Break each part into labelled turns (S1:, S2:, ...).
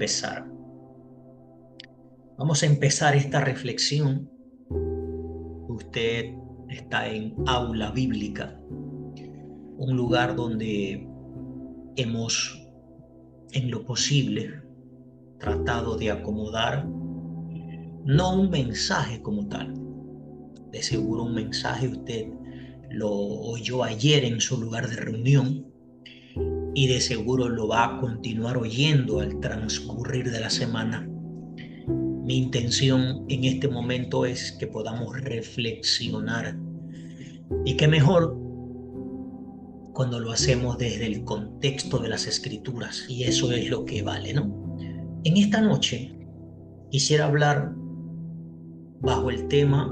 S1: empezar. Vamos a empezar esta reflexión. Usted está en Aula Bíblica, un lugar donde hemos, en lo posible, tratado de acomodar no un mensaje como tal. De seguro un mensaje usted lo oyó ayer en su lugar de reunión y de seguro lo va a continuar oyendo al transcurrir de la semana. Mi intención en este momento es que podamos reflexionar, y qué mejor cuando lo hacemos desde el contexto de las Escrituras, y eso es lo que vale, ¿no? En esta noche quisiera hablar bajo el tema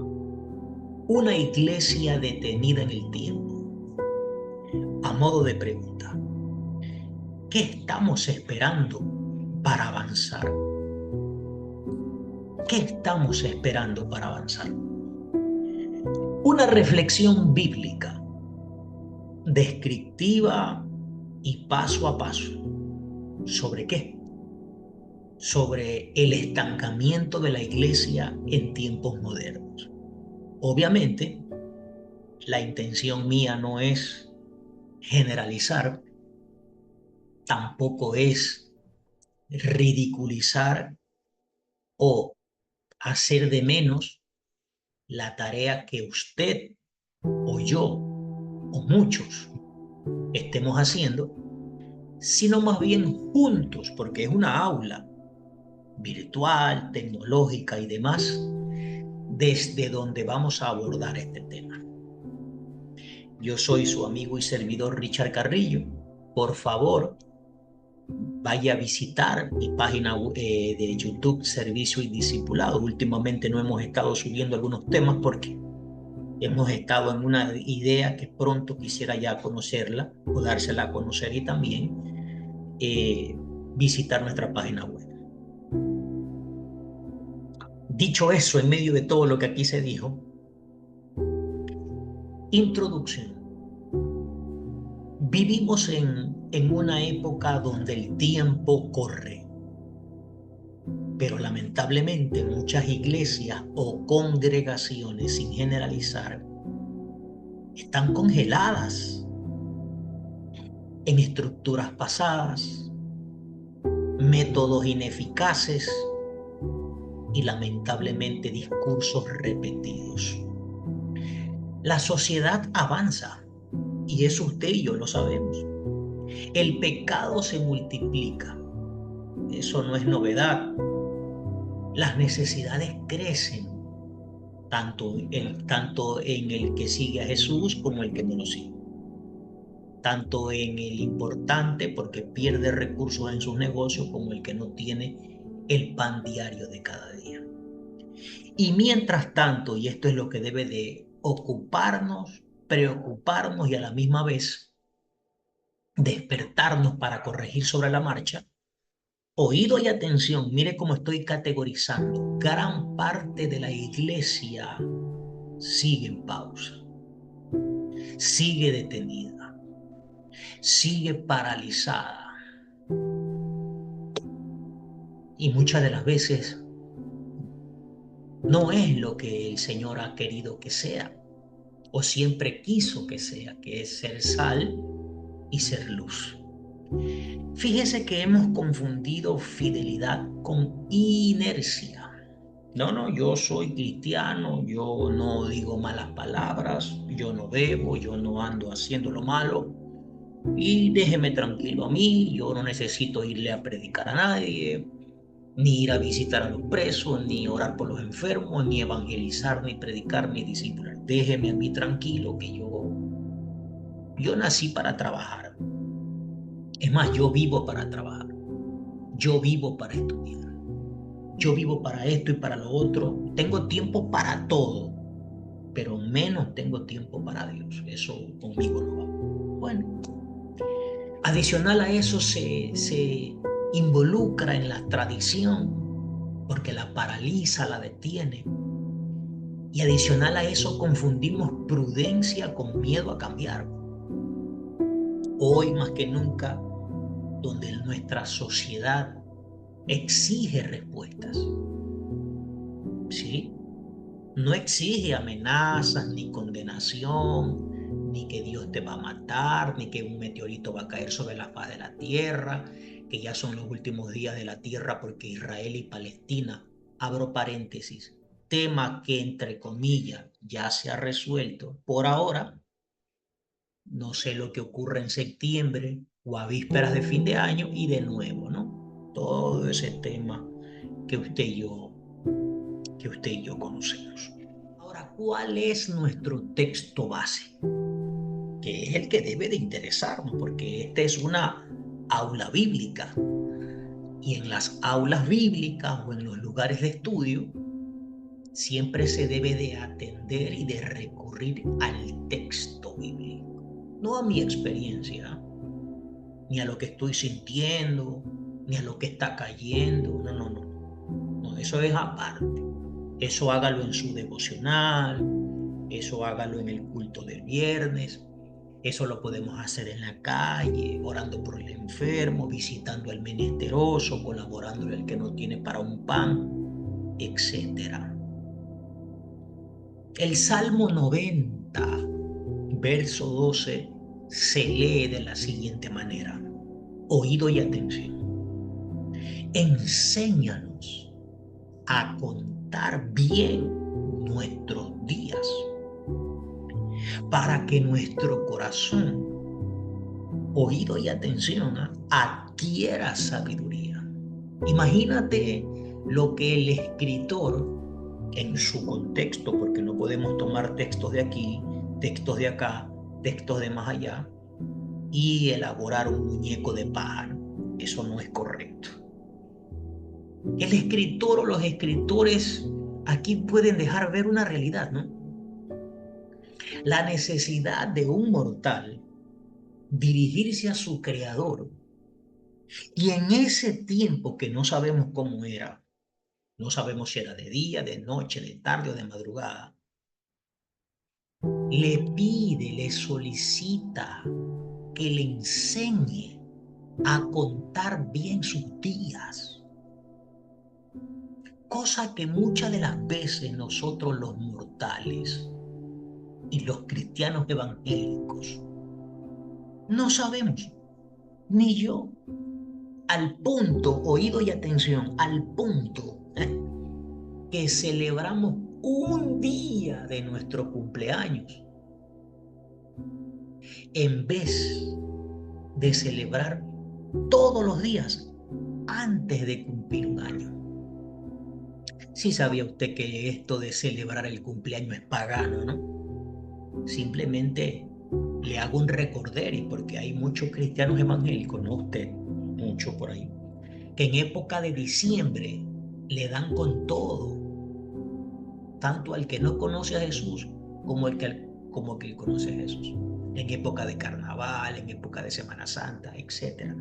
S1: una iglesia detenida en el tiempo. A modo de pregunta, ¿qué estamos esperando para avanzar? ¿Qué estamos esperando para avanzar? Una reflexión bíblica, descriptiva y paso a paso. ¿Sobre qué? Sobre el estancamiento de la iglesia en tiempos modernos. Obviamente, la intención mía no es generalizar, tampoco es ridiculizar o hacer de menos la tarea que usted o yo o muchos estemos haciendo, sino más bien juntos, porque es una aula virtual, tecnológica y demás, desde donde vamos a abordar este tema. Yo soy su amigo y servidor Richard Carrillo. Por favor, vaya a visitar mi página de YouTube, Servicio y Discipulado. Últimamente no hemos estado subiendo algunos temas porque hemos estado en una idea que pronto quisiera ya conocerla o dársela a conocer, y también visitar nuestra página web. Dicho eso, en medio de todo lo que aquí se dijo, introducción. Vivimos en una época donde el tiempo corre, pero lamentablemente muchas iglesias o congregaciones, sin generalizar, están congeladas en estructuras pasadas, métodos ineficaces y lamentablemente discursos repetidos. La sociedad avanza, y eso usted y yo lo sabemos. El pecado se multiplica, eso no es novedad. Las necesidades crecen, tanto en el que sigue a Jesús como el que no lo sigue. Tanto en el importante, porque pierde recursos en sus negocios, como el que no tiene el pan diario de cada día. Y mientras tanto, y esto es lo que debe de ocuparnos, preocuparnos y a la misma vez despertarnos para corregir sobre la marcha, oído y atención, mire cómo estoy categorizando. Gran parte de la iglesia sigue en pausa, sigue detenida, sigue paralizada. Y muchas de las veces no es lo que el Señor ha querido que sea, o siempre quiso que sea, que es ser sal y ser luz. Fíjese que hemos confundido fidelidad con inercia. No, yo soy cristiano, yo no digo malas palabras, yo no bebo, yo no ando haciendo lo malo, y déjeme tranquilo a mí, yo no necesito irle a predicar a nadie, ni ir a visitar a los presos, ni orar por los enfermos, ni evangelizar, ni predicar, ni discipular. Déjeme a mí tranquilo, que yo nací para trabajar. Es más, yo vivo para trabajar, yo vivo para estudiar, yo vivo para esto y para lo otro. Tengo tiempo para todo, pero menos tengo tiempo para Dios. Eso conmigo no va. Bueno, adicional a eso se involucra en la tradición porque la paraliza, la detiene. Y adicional a eso confundimos prudencia con miedo a cambiar. Hoy más que nunca, donde nuestra sociedad exige respuestas, ¿sí? No exige amenazas, ni condenación, ni que Dios te va a matar, ni que un meteorito va a caer sobre la faz de la tierra, que ya son los últimos días de la tierra porque Israel y Palestina, abro paréntesis, tema que entre comillas ya se ha resuelto por ahora. No sé lo que ocurre en septiembre o a vísperas de fin de año y de nuevo, ¿no? Todo ese tema que usted y yo conocemos. Ahora, ¿cuál es nuestro texto base? Que es el que debe de interesarnos, porque esta es una aula bíblica. Y en las aulas bíblicas o en los lugares de estudio, siempre se debe de atender y de recurrir al texto bíblico. No a mi experiencia, ni a lo que estoy sintiendo, ni a lo que está cayendo. No, no, no. No, eso es aparte. Eso hágalo en su devocional, eso hágalo en el culto del viernes, eso lo podemos hacer en la calle, orando por el enfermo, visitando al menesteroso, colaborándole al que no tiene para un pan, etcétera. El Salmo 90, verso 12, se lee de la siguiente manera. Oído y atención. Enséñanos a contar bien nuestros días para que nuestro corazón, oído y atención, adquiera sabiduría. Imagínate lo que el escritor, en su contexto, porque no podemos tomar textos de aquí, textos de acá, textos de más allá, y elaborar un muñeco de pájaro. Eso no es correcto. El escritor o los escritores aquí pueden dejar ver una realidad, ¿no? La necesidad de un mortal dirigirse a su creador, y en ese tiempo que no sabemos cómo era, no sabemos si era de día, de noche, de tarde o de madrugada, le pide, le solicita que le enseñe a contar bien sus días, cosa que muchas de las veces nosotros los mortales y los cristianos evangélicos no sabemos, ni yo, al punto, oído y atención, al punto que celebramos un día de nuestro cumpleaños en vez de celebrar todos los días antes de cumplir un año. Sí sabía usted que esto de celebrar el cumpleaños es pagano, ¿no? Simplemente le hago un recorderis porque hay muchos cristianos evangélicos, no usted, mucho por ahí, que en época de diciembre le dan con todo, tanto al que no conoce a Jesús como el que conoce a Jesús, en época de carnaval, en época de Semana Santa, etcétera.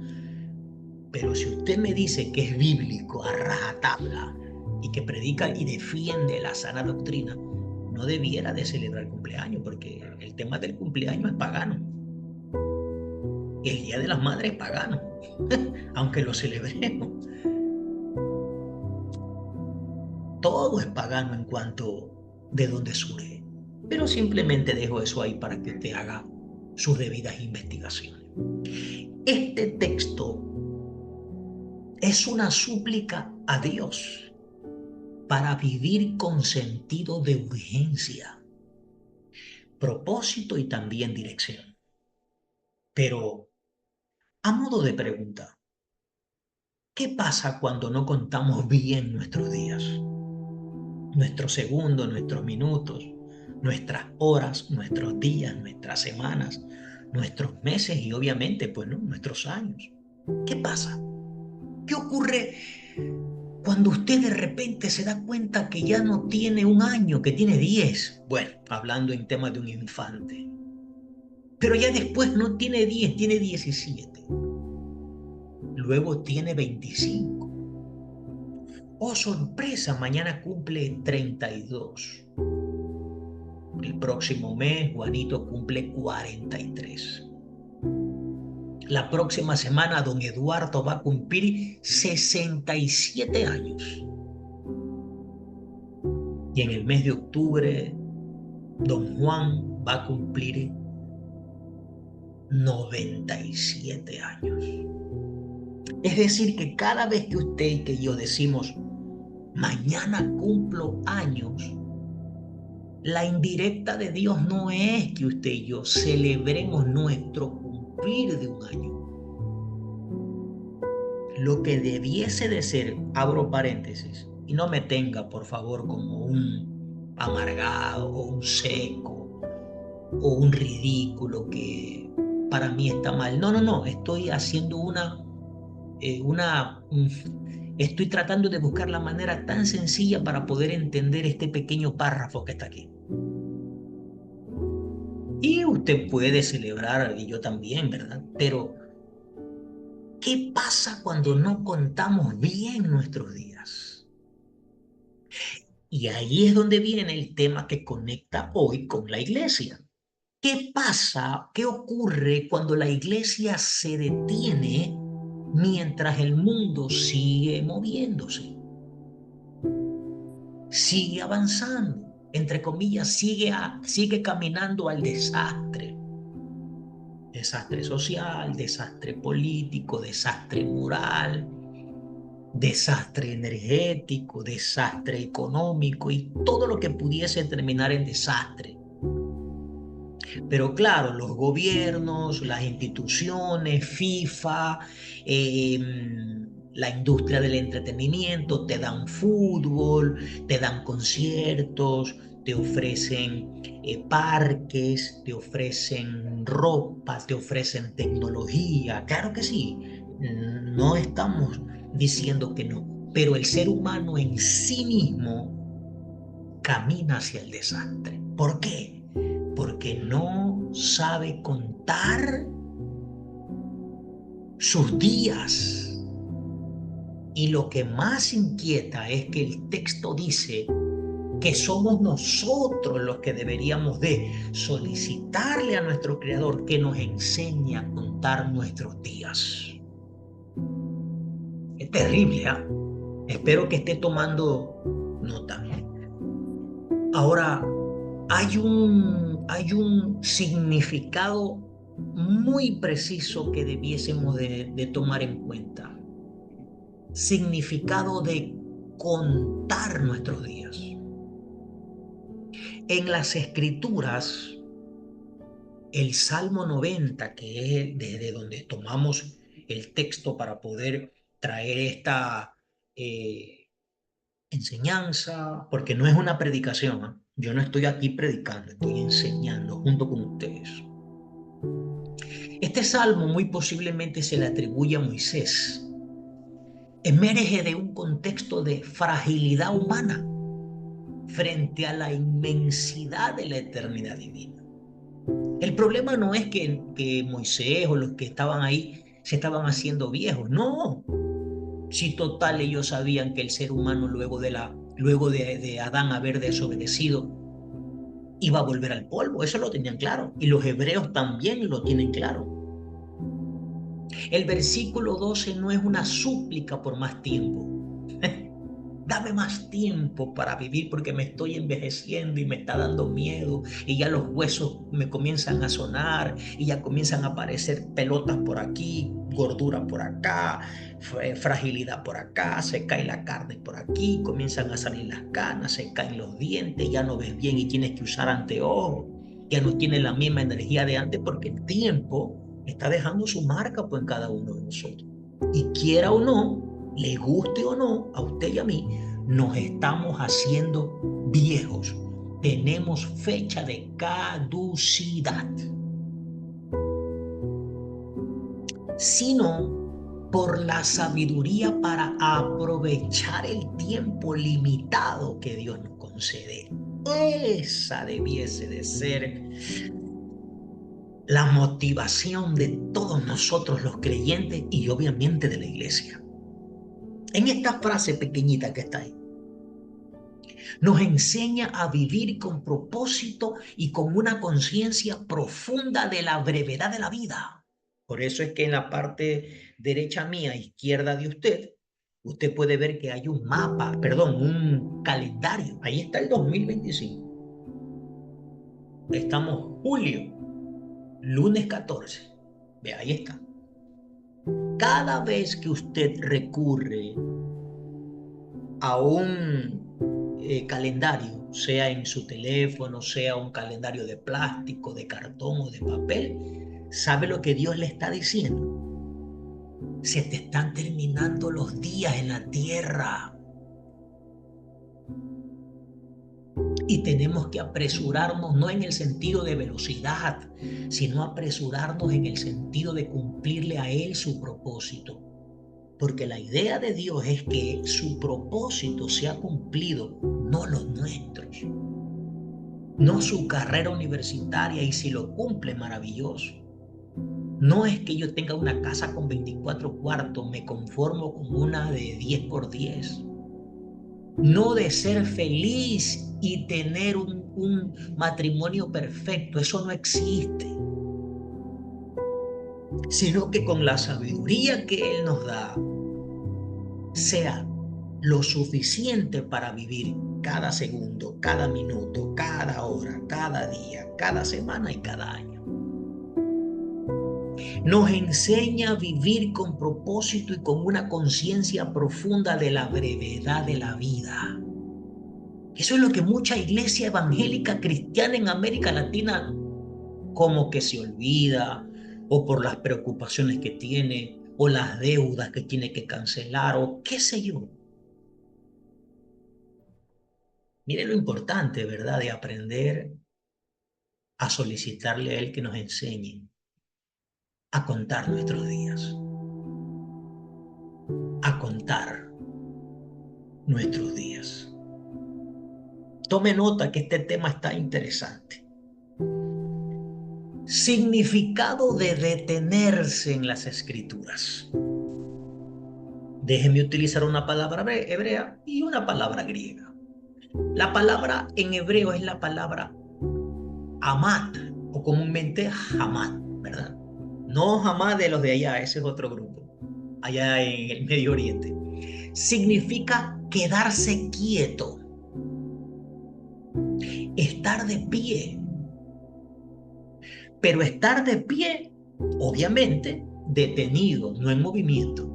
S1: Pero si usted me dice que es bíblico a rajatabla y que predica y defiende la sana doctrina, no debiera de celebrar el cumpleaños, porque el tema del cumpleaños es pagano. El Día de las Madres es pagano, aunque lo celebremos. Todo es pagano en cuanto de dónde surge. Pero simplemente dejo eso ahí para que usted haga sus debidas investigaciones. Este texto es una súplica a Dios para vivir con sentido de urgencia, propósito y también dirección. Pero, a modo de pregunta, ¿qué pasa cuando no contamos bien nuestros días? Nuestros segundos, nuestros minutos, nuestras horas, nuestros días, nuestras semanas, nuestros meses y obviamente, pues, ¿no?, nuestros años. ¿Qué pasa? ¿Qué ocurre cuando usted de repente se da cuenta que ya no tiene un año, que tiene 10? Bueno, hablando en temas de un infante. Pero ya después no tiene 10, tiene 17. Luego tiene 25. Oh, sorpresa, mañana cumple 32. El próximo mes, Juanito cumple 43. La próxima semana don Eduardo va a cumplir 67 años. Y en el mes de octubre, don Juan va a cumplir 97 años. Es decir, que cada vez que usted y que yo decimos, mañana cumplo años, la indirecta de Dios no es que usted y yo celebremos nuestro cumplir de un año. Lo que debiese de ser, abro paréntesis, y no me tenga, por favor, como un amargado o un seco o un ridículo que para mí está mal. No, no, no, estoy haciendo estoy tratando de buscar la manera tan sencilla para poder entender este pequeño párrafo que está aquí. Y usted puede celebrar, y yo también, ¿verdad? Pero, ¿qué pasa cuando no contamos bien nuestros días? Y ahí es donde viene el tema que conecta hoy con la iglesia. ¿Qué pasa? ¿Qué ocurre cuando la iglesia se detiene mientras el mundo sigue moviéndose? Sigue avanzando, entre comillas, sigue caminando al desastre. Desastre social, desastre político, desastre moral, desastre energético, desastre económico y todo lo que pudiese terminar en desastre. Pero claro, los gobiernos, las instituciones, FIFA, eh, la industria del entretenimiento, te dan fútbol, te dan conciertos, te ofrecen parques, te ofrecen ropa, te ofrecen tecnología. Claro que sí, no estamos diciendo que no, pero el ser humano en sí mismo camina hacia el desastre. ¿Por qué? Porque no sabe contar sus días. Y lo que más inquieta es que el texto dice que somos nosotros los que deberíamos de solicitarle a nuestro Creador que nos enseñe a contar nuestros días. Es terrible, ¿eh? Espero que esté tomando nota. Ahora, hay un significado muy preciso que debiésemos de tomar en cuenta. Significado de contar nuestros días. En las Escrituras, el Salmo 90, que es desde donde tomamos el texto para poder traer esta enseñanza, porque no es una predicación, ¿eh? Yo no estoy aquí predicando, estoy enseñando junto con ustedes. Este salmo muy posiblemente se le atribuye a Moisés. Emerge de un contexto de fragilidad humana frente a la inmensidad de la eternidad divina. El problema no es que Moisés o los que estaban ahí se estaban haciendo viejos, no. Si total ellos sabían que el ser humano luego de Adán haber desobedecido iba a volver al polvo, eso lo tenían claro. Y los hebreos también lo tienen claro. El versículo 12 no es una súplica por más tiempo. Dame más tiempo para vivir porque me estoy envejeciendo y me está dando miedo y ya los huesos me comienzan a sonar y ya comienzan a aparecer pelotas por aquí, gordura por acá, fragilidad por acá, se cae la carne por aquí, comienzan a salir las canas, se caen los dientes, ya no ves bien y tienes que usar anteojos, ya no tienes la misma energía de antes porque el tiempo está dejando su marca pues, en cada uno de nosotros. Y quiera o no, le guste o no, a usted y a mí, nos estamos haciendo viejos. Tenemos fecha de caducidad. Sino por la sabiduría para aprovechar el tiempo limitado que Dios nos concede. Esa debiese de ser la motivación de todos nosotros los creyentes y obviamente de la iglesia. En esta frase pequeñita que está ahí, nos enseña a vivir con propósito y con una conciencia profunda de la brevedad de la vida. Por eso es que en la parte derecha mía, izquierda de usted, usted puede ver que hay un mapa, perdón, un calendario. Ahí está el 2025. Estamos julio, lunes 14. Ve, ahí está. Cada vez que usted recurre a un calendario, sea en su teléfono, sea un calendario de plástico, de cartón o de papel, ¿sabe lo que Dios le está diciendo? Se te están terminando los días en la tierra y tenemos que apresurarnos, no en el sentido de velocidad, sino apresurarnos en el sentido de cumplirle a Él su propósito. Porque la idea de Dios es que su propósito sea cumplido, no los nuestros, no su carrera universitaria, y si lo cumple, maravilloso. No es que yo tenga una casa con 24 cuartos, me conformo con una de 10 por 10. No de ser feliz y tener un matrimonio perfecto, eso no existe. Sino que con la sabiduría que Él nos da, sea lo suficiente para vivir cada segundo, cada minuto, cada hora, cada día, cada semana y cada año. Nos enseña a vivir con propósito y con una conciencia profunda de la brevedad de la vida. Eso es lo que mucha iglesia evangélica cristiana en América Latina como que se olvida, o por las preocupaciones que tiene, o las deudas que tiene que cancelar, o qué sé yo. Mire lo importante, ¿verdad?, de aprender a solicitarle a Él que nos enseñe a contar nuestros días, a contar nuestros días. Tome nota que este tema está interesante. Significado de detenerse en las Escrituras. Déjeme utilizar una palabra hebrea y una palabra griega. La palabra en hebreo es la palabra amat, o comúnmente hamad, ¿verdad? No hamad de los de allá, ese es otro grupo, allá en el Medio Oriente. Significa quedarse quieto, estar de pie. Pero estar de pie, obviamente, detenido, no en movimiento.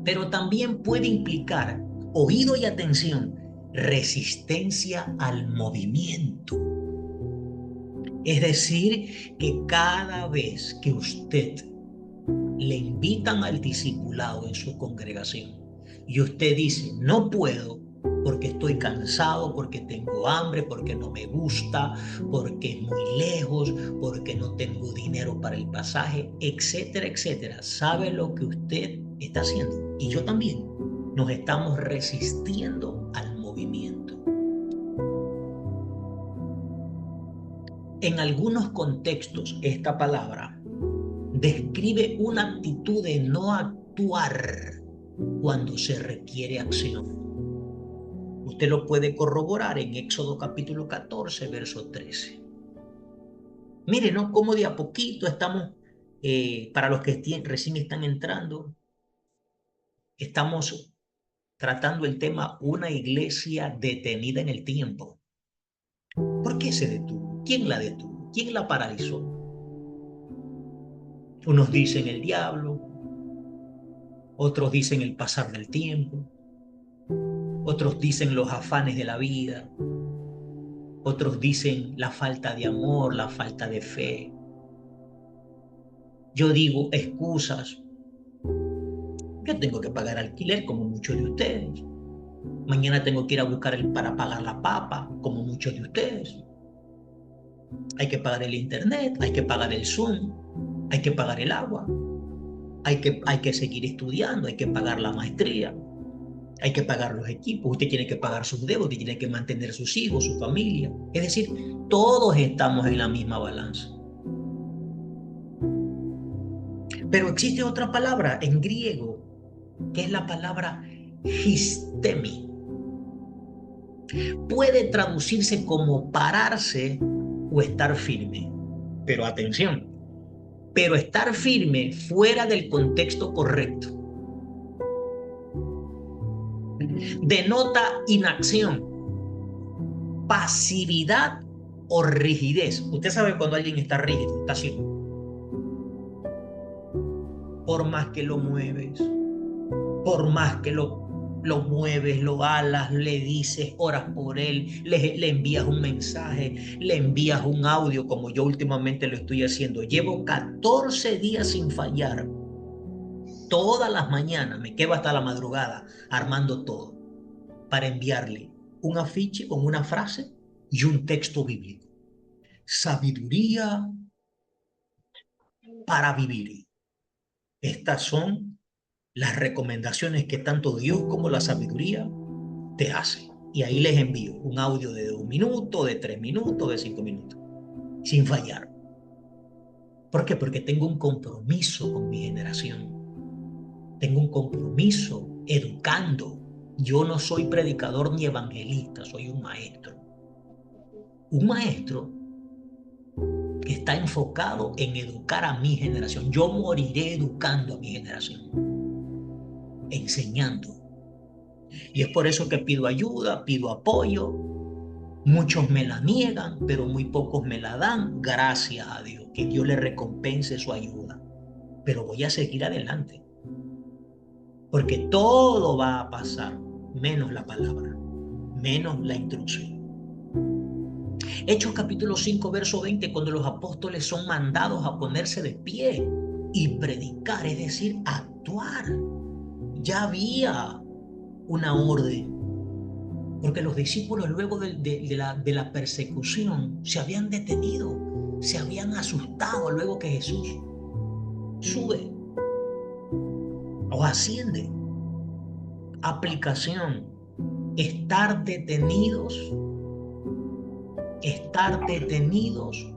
S1: Pero también puede implicar, oído y atención, resistencia al movimiento. Es decir, que cada vez que usted le invitan al discipulado en su congregación y usted dice, no puedo porque estoy cansado, porque tengo hambre, porque no me gusta, porque es muy lejos, porque no tengo dinero para el pasaje, etcétera, etcétera, ¿sabe lo que usted está haciendo? Y yo también. Nos estamos resistiendo al movimiento. En algunos contextos, esta palabra describe una actitud de no actuar cuando se requiere acción. Usted lo puede corroborar en Éxodo capítulo 14, verso 13. Mire, ¿no? Cómo de a poquito estamos, para los que recién están entrando, estamos tratando el tema una iglesia detenida en el tiempo. ¿Por qué se detuvo? ¿Quién la detuvo? ¿Quién la paralizó? Unos dicen el diablo, otros dicen el pasar del tiempo, otros dicen los afanes de la vida, otros dicen la falta de amor, la falta de fe. Yo digo excusas. Yo tengo que pagar alquiler como muchos de ustedes. Mañana tengo que ir a buscar para pagar la papa como muchos de ustedes. Hay que pagar el internet, hay que pagar el Zoom, hay que pagar el agua, hay que seguir estudiando, hay que pagar la maestría, hay que pagar los equipos, usted tiene que pagar sus deudas, usted tiene que mantener sus hijos, su familia. Es decir, todos estamos en la misma balanza. Pero existe otra palabra en griego, que es la palabra histemi. Puede traducirse como pararse o estar firme. Pero atención, pero estar firme fuera del contexto correcto denota inacción, pasividad o rigidez. Usted sabe cuando alguien está rígido, está así. Por más que lo mueves, por más que lo mueves, lo alas, le dices, oras por él, le envías un mensaje, le envías un audio, como yo últimamente lo estoy haciendo. Llevo 14 días sin fallar. Todas las mañanas me quedo hasta la madrugada armando todo para enviarle un afiche con una frase y un texto bíblico. Sabiduría para vivir. Estas son las recomendaciones que tanto Dios como la sabiduría te hacen. Y ahí les envío un audio de 1 minuto, de 3 minutos, de 5 minutos, sin fallar. ¿Por qué? Porque tengo un compromiso con mi generación. Tengo un compromiso educando. Yo no soy predicador ni evangelista, soy un maestro. Un maestro que está enfocado en educar a mi generación. Yo moriré educando a mi generación, enseñando. Y es por eso que pido ayuda, pido apoyo. Muchos me la niegan, pero muy pocos me la dan. Gracias a Dios, que Dios le recompense su ayuda. Pero voy a seguir adelante, porque todo va a pasar, menos la palabra, menos la instrucción. Hechos capítulo 5, verso 20, cuando los apóstoles son mandados a ponerse de pie y predicar, es decir, actuar. Ya había una orden, porque los discípulos luego de la persecución se habían detenido, se habían asustado luego que Jesús sube o asciende. Aplicación: estar detenidos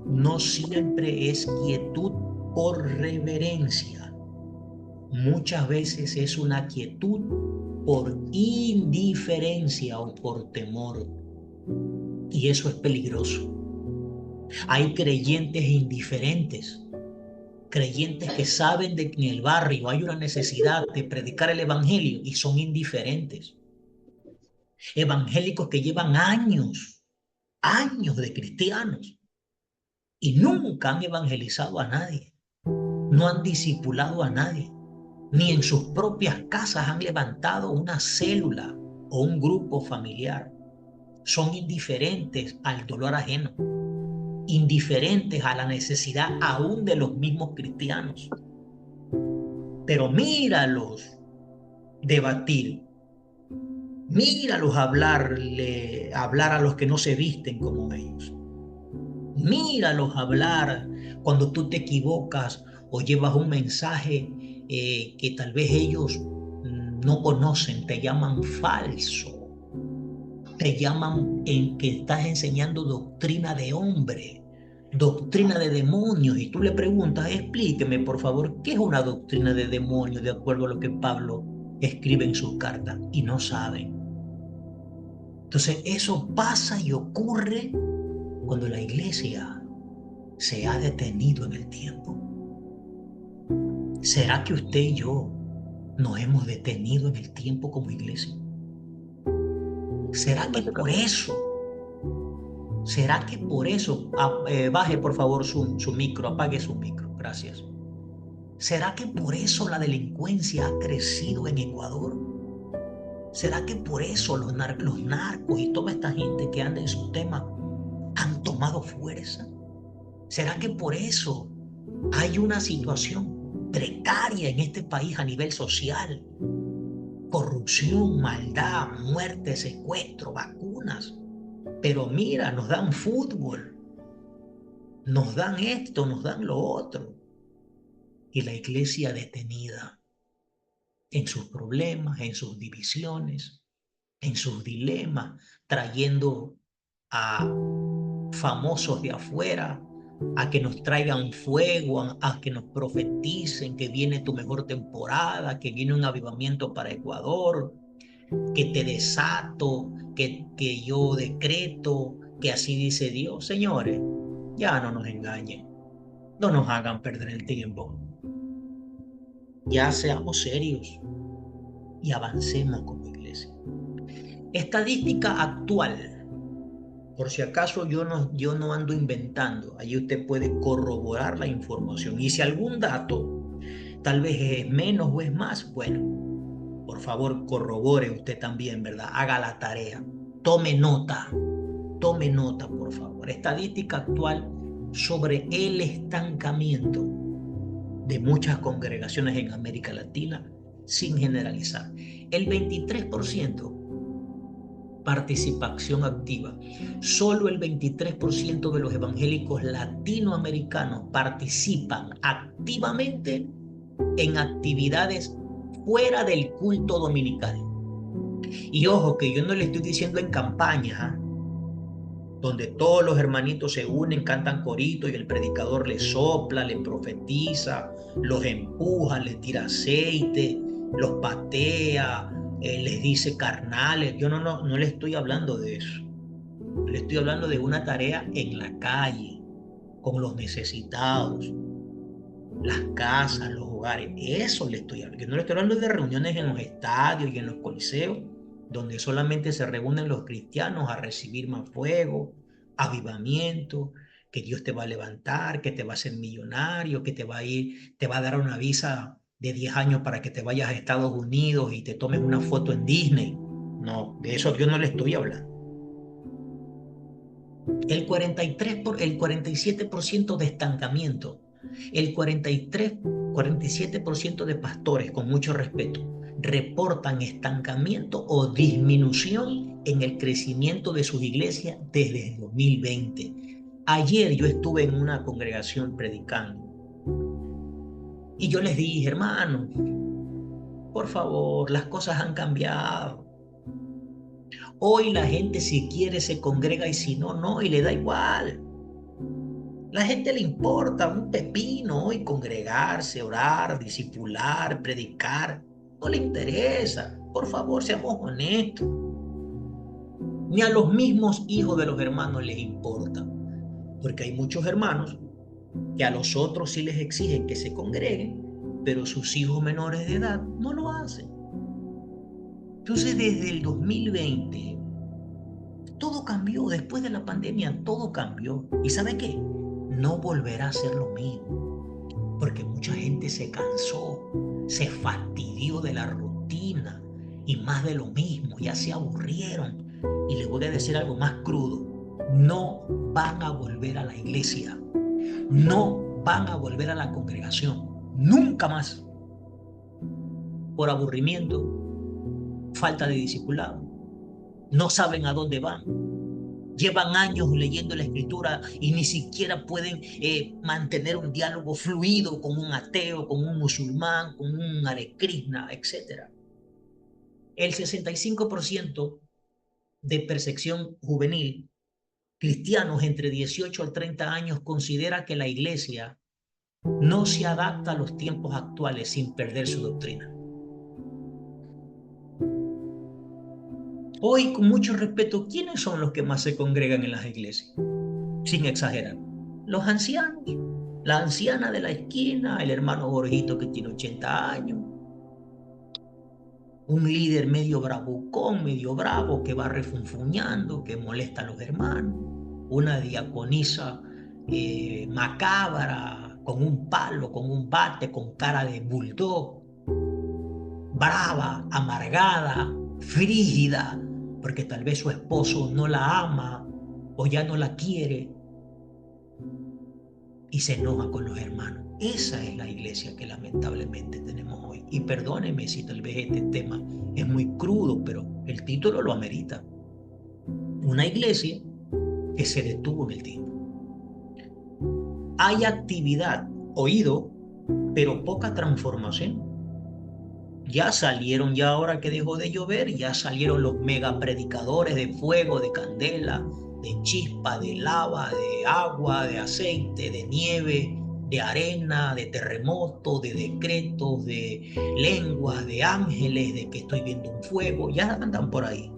S1: no siempre es quietud por reverencia. Muchas veces es una quietud por indiferencia o por temor. Y eso es peligroso. Hay creyentes indiferentes, creyentes que saben de que en el barrio hay una necesidad de predicar el evangelio y son indiferentes. Evangélicos que llevan años de cristianos y nunca han evangelizado a nadie, no han discipulado a nadie, ni en sus propias casas han levantado una célula o un grupo familiar. Son indiferentes al dolor ajeno, indiferentes a la necesidad aún de los mismos cristianos. Pero míralos debatir, míralos hablar a los que no se visten como ellos. Míralos hablar cuando tú te equivocas o llevas un mensaje que tal vez ellos no conocen, te llaman falso, te llaman en que estás enseñando doctrina de hombre, doctrina de demonios, y tú le preguntas, explíqueme por favor, ¿qué es una doctrina de demonios de acuerdo a lo que Pablo escribe en sus cartas? Y no saben. Entonces eso pasa y ocurre cuando la iglesia se ha detenido en el tiempo. ¿Será que usted y yo nos hemos detenido en el tiempo como iglesia? ¿Será que por eso, baje por favor su micro, apague su micro, gracias? ¿Será que por eso la delincuencia ha crecido en Ecuador? ¿Será que por eso los narcos y toda esta gente que anda en sus temas han tomado fuerza? ¿Será que por eso hay una situación precaria en este país a nivel social? Corrupción, maldad, muerte, secuestro, vacunas. Pero mira, nos dan fútbol, nos dan esto, nos dan lo otro. Y la iglesia detenida en sus problemas, en sus divisiones, en sus dilemas, trayendo a famosos de afuera a que nos traigan fuego, a que nos profeticen que viene tu mejor temporada, que viene un avivamiento para Ecuador, que te desato, que yo decreto, que así dice Dios. Señores, ya no nos engañen. No nos hagan perder el tiempo. Ya seamos serios y avancemos como iglesia. Estadística actual. Por si acaso yo no ando inventando. Ahí usted puede corroborar la información. Y si algún dato tal vez es menos o es más, bueno, por favor corrobore usted también, ¿verdad? Haga la tarea. Tome nota, por favor. Estadística actual sobre el estancamiento de muchas congregaciones en América Latina, sin generalizar. El 23% participación activa. Solo el 23% de los evangélicos latinoamericanos participan activamente en actividades fuera del culto dominical. Y ojo, que yo no le estoy diciendo en campaña, donde todos los hermanitos se unen, cantan corito y el predicador les sopla, les profetiza, los empuja, les tira aceite, los patea, les dice carnales. Yo no le estoy hablando de eso. Le estoy hablando de una tarea en la calle, con los necesitados, las casas, los hogares. Eso le estoy hablando. Yo no le estoy hablando de reuniones en los estadios y en los coliseos, donde solamente se reúnen los cristianos a recibir más fuego, avivamiento, que Dios te va a levantar, que te va a hacer millonario, que te va a dar una visa de 10 años para que te vayas a Estados Unidos y te tomes una foto en Disney. No, de eso yo no le estoy hablando. El 47% de estancamiento, el 47% de pastores, con mucho respeto, reportan estancamiento o disminución en el crecimiento de sus iglesias desde el 2020. Ayer yo estuve en una congregación predicando y yo les dije, hermano, por favor, las cosas han cambiado. Hoy la gente si quiere se congrega y si no, no, y le da igual. La gente le importa un pepino hoy congregarse, orar, discipular, predicar. No le interesa. Por favor, seamos honestos. Ni a los mismos hijos de los hermanos les importa. Porque hay muchos hermanos que a los otros sí les exigen que se congreguen, pero sus hijos menores de edad no lo hacen. Entonces, desde el 2020, todo cambió. Después de la pandemia, todo cambió. ¿Y sabe qué? No volverá a ser lo mismo, porque mucha gente se cansó, se fastidió de la rutina y más de lo mismo, ya se aburrieron. Y les voy a decir algo más crudo: no van a volver a la iglesia, no van a volver a la congregación, nunca más, por aburrimiento, falta de discipulado, no saben a dónde van. Llevan años leyendo la escritura y ni siquiera pueden mantener un diálogo fluido con un ateo, con un musulmán, con un Hare Krishna, etc. El 65% de percepción juvenil, cristianos entre 18 a 30 años, considera que la iglesia no se adapta a los tiempos actuales sin perder su doctrina. Hoy, con mucho respeto, ¿quiénes son los que más se congregan en las iglesias? Sin exagerar. Los ancianos, la anciana de la esquina, el hermano Jorgito que tiene 80 años, un líder medio bravucón, medio bravo, que va refunfuñando, que molesta a los hermanos, una diaconisa macabra, con un palo, con un bate, con cara de bulldog, brava, amargada, frígida, porque tal vez su esposo no la ama o ya no la quiere y se enoja con los hermanos. Esa es la iglesia que lamentablemente tenemos hoy. Y perdóneme si tal vez este tema es muy crudo, pero el título lo amerita. Una iglesia que se detuvo en el tiempo. Hay actividad, oído, pero poca transformación. Ya salieron, ya ahora que dejó de llover, ya salieron los mega predicadores de fuego, de candela, de chispa, de lava, de agua, de aceite, de nieve, de arena, de terremoto, de decretos, de lenguas, de ángeles, de que estoy viendo un fuego. Ya andan por ahí.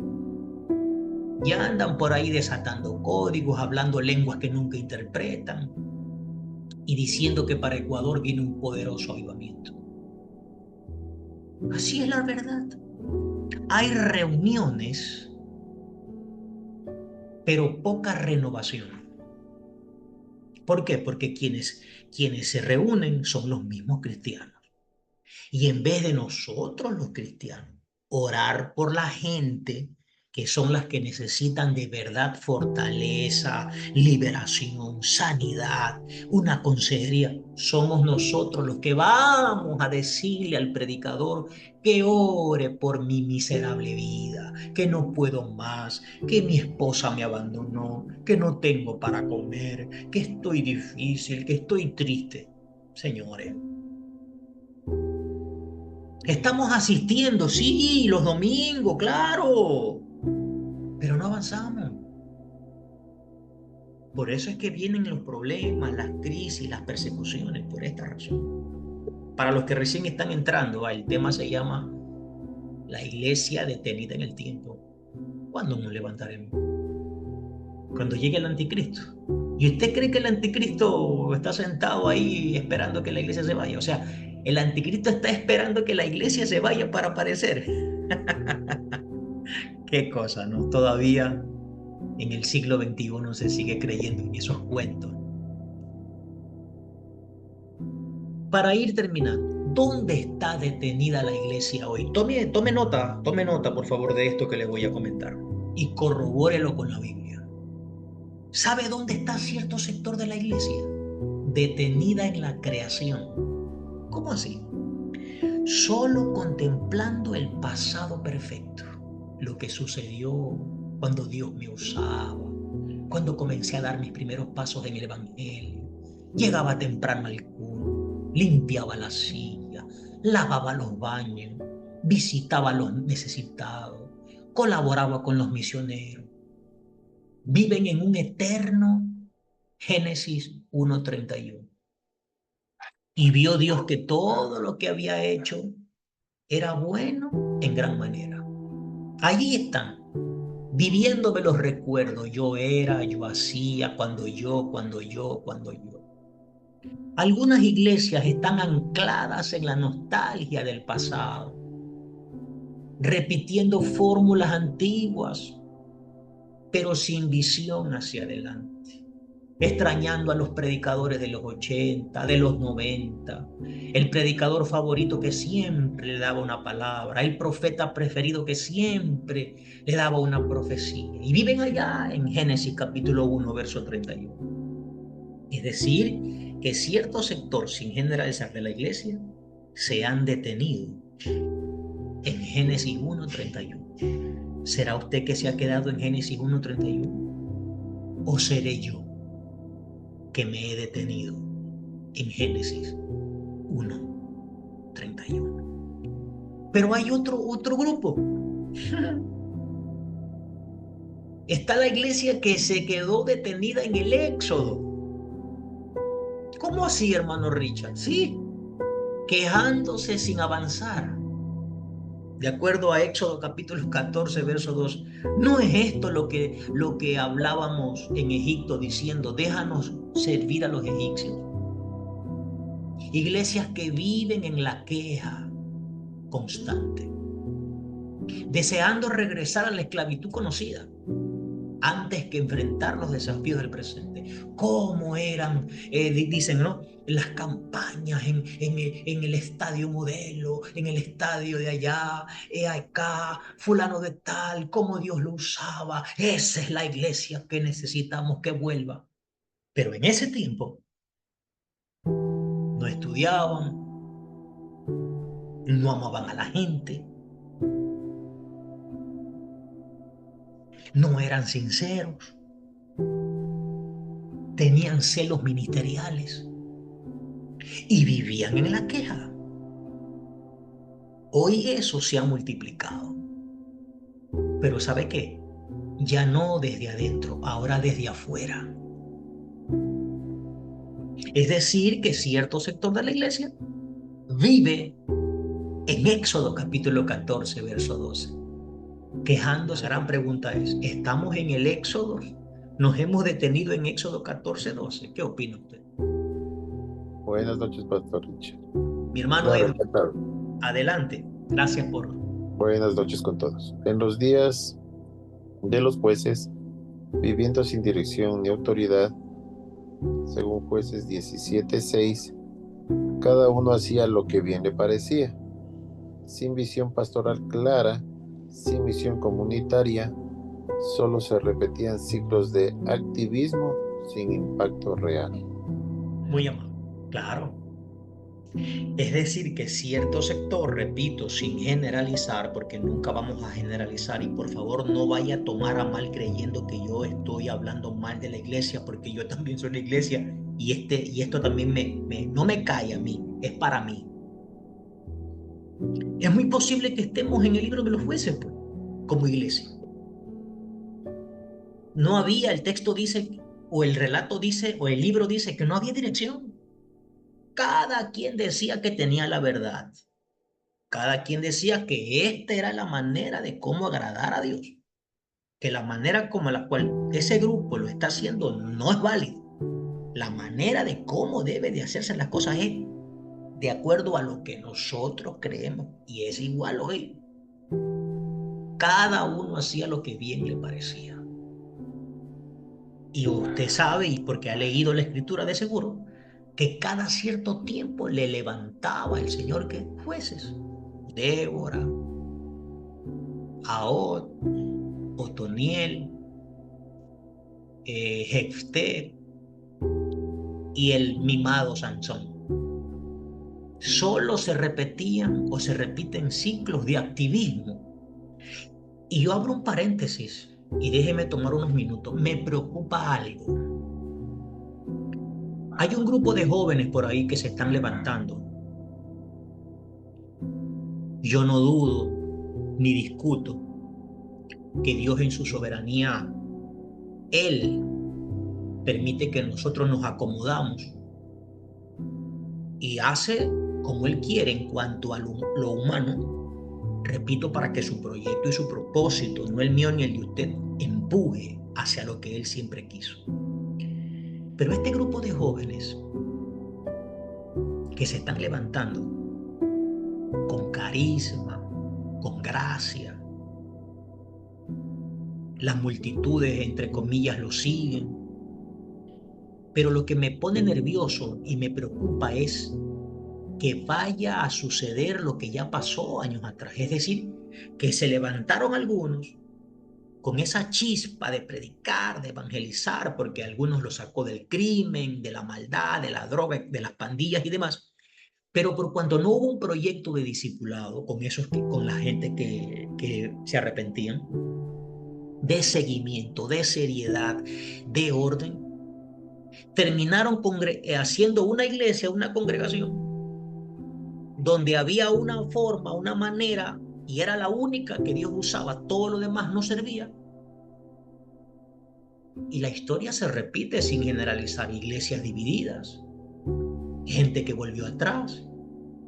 S1: Ya andan por ahí desatando códigos, hablando lenguas que nunca interpretan. y diciendo que para Ecuador viene un poderoso avivamiento. Así es la verdad. Hay reuniones, pero poca renovación. ¿Por qué? Porque quienes se reúnen son los mismos cristianos. Y en vez de nosotros los cristianos orar por la gente, que son las que necesitan de verdad fortaleza, liberación, sanidad, una consejería, somos nosotros los que vamos a decirle al predicador que ore por mi miserable vida, que no puedo más, que mi esposa me abandonó, que no tengo para comer, que estoy difícil, que estoy triste. Señores, estamos asistiendo, sí, los domingos, claro, pero no avanzamos. Por eso es que vienen los problemas, las crisis, las persecuciones, por esta razón. Para los que recién están entrando, el tema se llama la iglesia detenida en el tiempo. ¿Cuándo nos levantaremos? Cuando llegue el anticristo. ¿Y usted cree que el anticristo está sentado ahí esperando que la iglesia se vaya? O sea, el anticristo está esperando que la iglesia se vaya para aparecer. Qué cosa, ¿no? Todavía en el siglo XXI se sigue creyendo en esos cuentos. Para ir terminando, ¿dónde está detenida la iglesia hoy? Tome nota, por favor, de esto que le voy a comentar y corrobórelo con la Biblia. ¿Sabe dónde está cierto sector de la iglesia? Detenida en la creación. ¿Cómo así? Solo contemplando el pasado perfecto, lo que sucedió cuando Dios me usaba, cuando comencé a dar mis primeros pasos en el Evangelio, llegaba temprano al culto, limpiaba la silla, lavaba los baños, visitaba a los necesitados, colaboraba con los misioneros. Viven en un eterno Génesis 1:31. Y vio Dios que todo lo que había hecho era bueno en gran manera. Allí están, viviéndome los recuerdos. Yo era, yo hacía, cuando yo. Algunas iglesias están ancladas en la nostalgia del pasado, repitiendo fórmulas antiguas, pero sin visión hacia adelante. Extrañando a los predicadores de los 80, de los 90, el predicador favorito que siempre le daba una palabra, el profeta preferido que siempre le daba una profecía. Y viven allá en Génesis capítulo 1, verso 31. Es decir, que cierto sector, sin generalizar, de la iglesia, se han detenido en Génesis 1:31. ¿Será usted que se ha quedado en Génesis 1:31? ¿O seré yo que me he detenido en Génesis 1:31? Pero hay otro grupo. Está la iglesia que se quedó detenida en el Éxodo. ¿Cómo así, hermano Richard? Sí, quejándose sin avanzar. De acuerdo a Éxodo capítulo 14, verso 2, ¿no es esto lo que hablábamos en Egipto diciendo, déjanos servir a los egipcios? Iglesias que viven en la queja constante, deseando regresar a la esclavitud conocida antes que enfrentar los desafíos del presente. ¿Cómo eran, dicen, ¿no?, las campañas en el estadio modelo, en el estadio de allá, acá, fulano de tal, cómo Dios lo usaba? Esa es la iglesia que necesitamos que vuelva. Pero en ese tiempo no estudiaban, no amaban a la gente, no eran sinceros, tenían celos ministeriales y vivían en la queja. Hoy eso se ha multiplicado. Pero ¿sabe qué? Ya no desde adentro, ahora desde afuera. Es decir, que cierto sector de la iglesia vive en Éxodo capítulo 14, verso 12. Quejándose. La gran pregunta es, ¿estamos en el Éxodo? ¿Nos hemos detenido en Éxodo 14, 12? ¿Qué opina usted?
S2: Buenas noches, Pastor Richard.
S1: Mi hermano
S2: Claro,
S1: Edwin,
S2: encantado.
S1: adelante. Gracias por...
S2: Buenas noches con todos. En los días de los jueces, viviendo sin dirección ni autoridad, según Jueces 17:6, cada uno hacía lo que bien le parecía, sin visión pastoral clara, sin misión comunitaria, solo se repetían ciclos de activismo sin impacto real.
S1: Muy amable. Claro. Es decir, que cierto sector, repito, sin generalizar, porque nunca vamos a generalizar, y por favor no vaya a tomar a mal creyendo que yo estoy hablando mal de la iglesia, porque yo también soy la iglesia, y esto también no me cae a mí, es para mí. Es muy posible que estemos en el libro de los jueces, pues, como iglesia. No había, el texto dice, o el relato dice, o el libro dice que no había dirección. Cada quien decía que tenía la verdad. Cada quien decía que esta era la manera de cómo agradar a Dios, que la manera como la cual ese grupo lo está haciendo no es válida. La manera de cómo debe de hacerse las cosas es de acuerdo a lo que nosotros creemos y es igual hoy. Cada uno hacía lo que bien le parecía. Y usted sabe, y porque ha leído la escritura de seguro, que cada cierto tiempo le levantaba el Señor que jueces. Débora, Ahod, Otoniel, Jefté y el mimado Sansón. Solo se repetían o se repiten ciclos de activismo. Y yo abro un paréntesis y déjeme tomar unos minutos. Me preocupa algo. Hay un grupo de jóvenes por ahí que se están levantando. Yo no dudo ni discuto que Dios en su soberanía, Él permite que nosotros nos acomodamos y hace como Él quiere en cuanto a lo humano, repito, para que su proyecto y su propósito, no el mío ni el de usted, empuje hacia lo que Él siempre quiso. Pero este grupo de jóvenes que se están levantando con carisma, con gracia, las multitudes, entre comillas, lo siguen, pero lo que me pone nervioso y me preocupa es que vaya a suceder lo que ya pasó años atrás. Es decir, que se levantaron algunos con esa chispa de predicar, de evangelizar, porque algunos lo sacó del crimen, de la maldad, de la droga, de las pandillas y demás. Pero por cuanto no hubo un proyecto de discipulado con con la gente que se arrepentían, de seguimiento, de seriedad, de orden, terminaron haciendo una iglesia, una congregación donde había una forma, una manera, y era la única que Dios usaba, todo lo demás no servía. Y la historia se repite sin generalizar, iglesias divididas, gente que volvió atrás,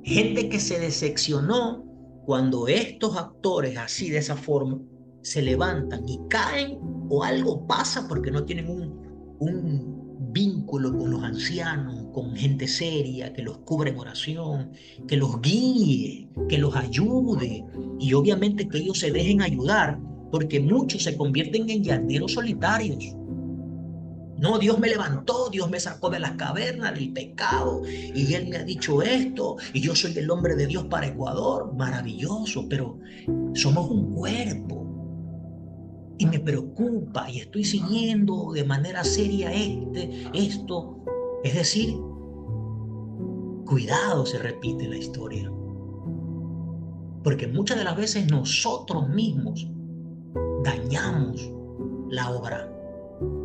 S1: gente que se decepcionó cuando estos actores así de esa forma se levantan y caen o algo pasa porque no tienen un vínculo con los ancianos, con gente seria, que los cubre en oración, que los guíe, que los ayude y obviamente que ellos se dejen ayudar porque muchos se convierten en llaneros solitarios. No, Dios me levantó, Dios me sacó de las cavernas del pecado y Él me ha dicho esto y yo soy el hombre de Dios para Ecuador. Maravilloso, pero somos un cuerpo y me preocupa y estoy siguiendo de manera seria esto. Es decir, cuidado, se repite la historia, porque muchas de las veces nosotros mismos dañamos la obra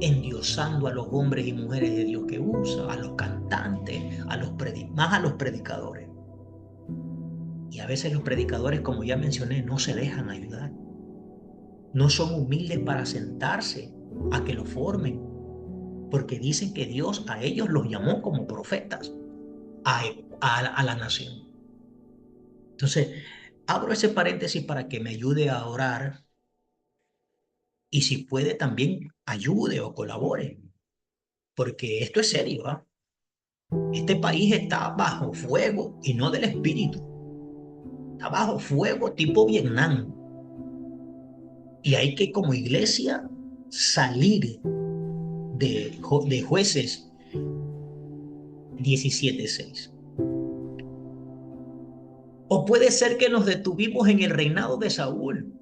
S1: endiosando a los hombres y mujeres de Dios que usa, a los cantantes, más a los predicadores. Y a veces los predicadores, como ya mencioné, no se dejan ayudar. No son humildes para sentarse a que lo formen, porque dicen que Dios a ellos los llamó como profetas a la nación. Entonces, abro ese paréntesis para que me ayude a orar y si puede también ayude o colabore, porque esto es serio, ¿ah? Este país está bajo fuego y no del espíritu. Está bajo fuego tipo Vietnam. Y hay que como iglesia salir de Jueces 17:6. O puede ser que nos detuvimos en el reinado de Saúl,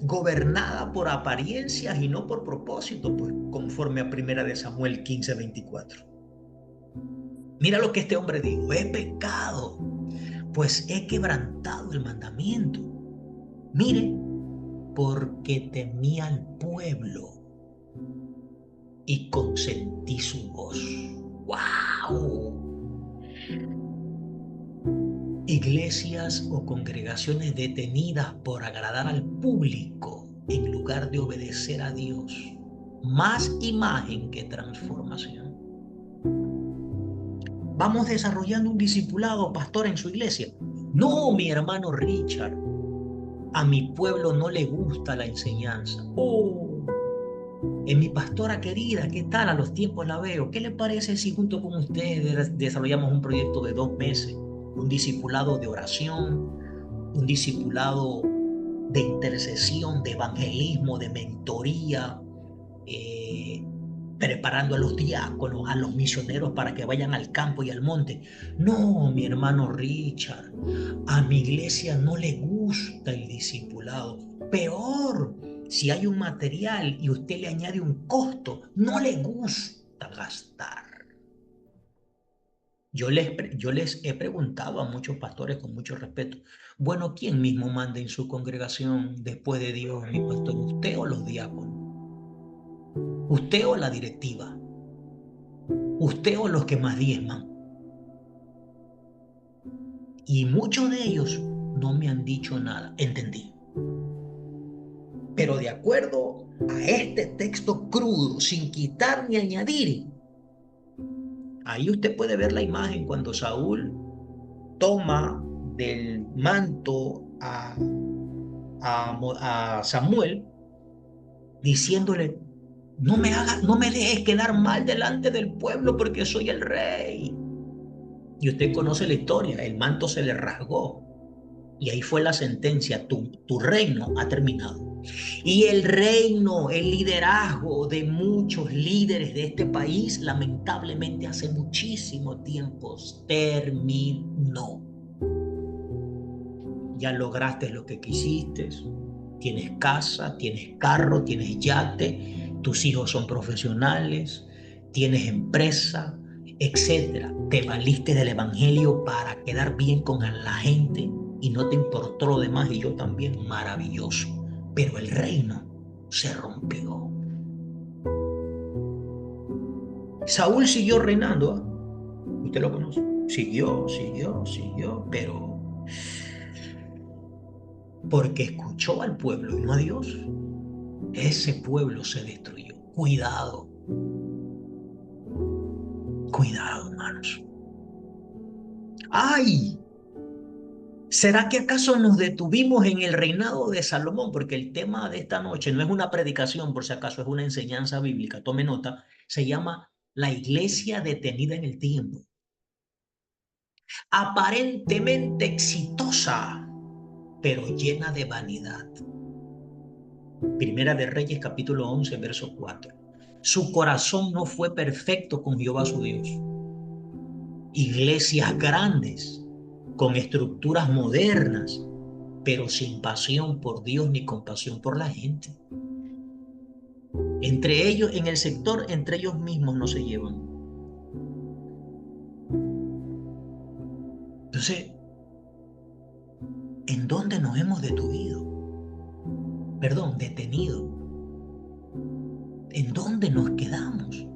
S1: gobernada por apariencias y no por propósito, pues conforme a 1 Samuel 15:24. Mira lo que este hombre dijo: he pecado, pues he quebrantado el mandamiento. Mire, porque temía al pueblo y consentí su voz. ¡Wow! Iglesias o congregaciones detenidas por agradar al público en lugar de obedecer a Dios. Más imagen que transformación. Vamos desarrollando un discipulado, pastor, en su iglesia. No, mi hermano Richard, a mi pueblo no le gusta la enseñanza. Oh, en mi pastora querida, ¿qué tal? A los tiempos la veo. ¿Qué le parece si junto con ustedes desarrollamos un proyecto de 2 meses? Un discipulado de oración, un discipulado de intercesión, de evangelismo, de mentoría, preparando a los diáconos, a los misioneros para que vayan al campo y al monte. No, mi hermano Richard, a mi iglesia no le gusta el discipulado. Peor, si hay un material y usted le añade un costo, no le gusta gastar. Yo les he preguntado a muchos pastores con mucho respeto: bueno, ¿quién mismo manda en su congregación después de Dios, mi pastor? ¿Usted o los diáconos? ¿Usted o la directiva? ¿Usted o los que más diezman? Y muchos de ellos no me han dicho nada. Entendí. Pero de acuerdo a este texto crudo, sin quitar ni añadir, ahí usted puede ver la imagen cuando Saúl toma del manto a Samuel, diciéndole: no me dejes quedar mal delante del pueblo porque soy el rey. Y usted conoce la historia: el manto se le rasgó y ahí fue la sentencia: tu reino ha terminado. Y el reino, el liderazgo de muchos líderes de este país, lamentablemente hace muchísimo tiempo terminó. Ya lograste lo que quisiste, tienes casa, tienes carro, tienes yate, tus hijos son profesionales, tienes empresa, etcétera. Te valiste del evangelio para quedar bien con la gente y no te importó lo demás, y yo también, maravilloso. Pero el reino se rompió. Saúl siguió reinando, ¿eh? Usted lo conoce. Siguió, pero porque escuchó al pueblo y no a Dios, ese pueblo se destruyó. Cuidado, cuidado, hermanos. ¡Ay! ¿Será que acaso nos detuvimos en el reinado de Salomón? Porque el tema de esta noche no es una predicación, por si acaso, es una enseñanza bíblica. Tome nota. Se llama La iglesia detenida en el tiempo. Aparentemente exitosa, pero llena de vanidad. Primera de Reyes, capítulo 11, verso 4. Su corazón no fue perfecto con Jehová su Dios. Iglesias grandes, con estructuras modernas, pero sin pasión por Dios ni compasión por la gente. Entre ellos, en el sector, entre ellos mismos no se llevan. Entonces, ¿en dónde nos hemos detenido? ¿En dónde nos quedamos?